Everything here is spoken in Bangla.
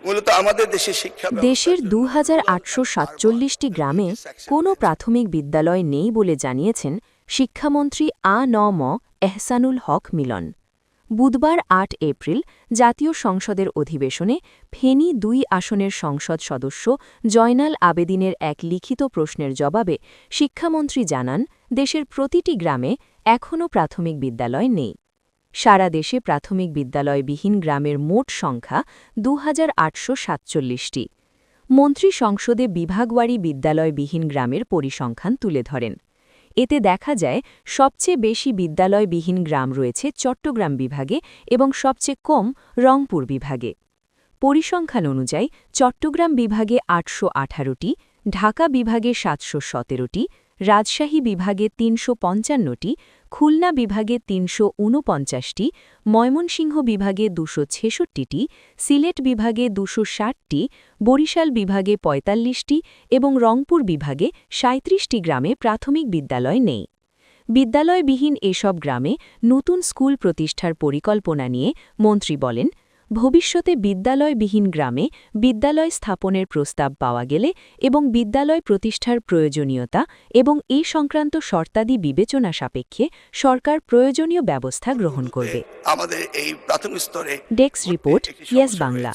মূলত আমাদের দেশের শিক্ষা দেশের ২,৮৪৭টি গ্রামে কোনো প্রাথমিক বিদ্যালয় নেই বলে জানিয়েছেন শিক্ষামন্ত্রী আ.ন.ম এহসানুল হক মিলন। বুধবার ৮ এপ্রিল জাতীয় সংসদের অধিবেশনে ফেনী ২ আসনের সংসদ সদস্য জয়নাল আবেদিনের এক লিখিত প্রশ্নের জবাবে শিক্ষামন্ত্রী জানান, দেশের প্রতিটি গ্রামে এখনও প্রাথমিক বিদ্যালয় নেই। সারা দেশে প্রাথমিক বিদ্যালয়বিহীন গ্রামের মোট সংখ্যা ২,৮৪৭টি। মন্ত্রী সংসদে বিভাগওয়ারি বিদ্যালয়বিহীন গ্রামের পরিসংখ্যান তুলে ধরেন। এতে দেখা যায় সবচেয়ে বেশি বিদ্যালয়বিহীন গ্রাম রয়েছে চট্টগ্রাম বিভাগে এবং সবচেয়ে কম রংপুর বিভাগে। পরিসংখ্যান অনুযায়ী চট্টগ্রাম বিভাগে ৮১৮টি, ঢাকা বিভাগে ৭১৭টি, রাজশাহী বিভাগে ৩৫৫টি, খুলনা বিভাগে ৩৪৯টি, ময়মনসিংহ বিভাগে ২৬৬টি, সিলেট বিভাগে ২৬০টি, বরিশাল বিভাগে ৪৫টি এবং রংপুর বিভাগে ৩৭টি গ্রামে প্রাথমিক বিদ্যালয় নেই। বিদ্যালয়বিহীন এসব গ্রামে নতুন স্কুল প্রতিষ্ঠার পরিকল্পনা নিয়ে মন্ত্রী বলেন, ভবিষ্যতে বিদ্যালয়বিহীন গ্রামে বিদ্যালয় স্থাপনের প্রস্তাব পাওয়া গেলে এবং বিদ্যালয় প্রতিষ্ঠার প্রয়োজনীয়তা এবং এ সংক্রান্ত শর্তাদি বিবেচনা সাপেক্ষে সরকার প্রয়োজনীয় ব্যবস্থা গ্রহণ করবে। আমাদের এই প্রাথমিক স্তরে ডেস্ক রিপোর্ট, ইয়েস বাংলা।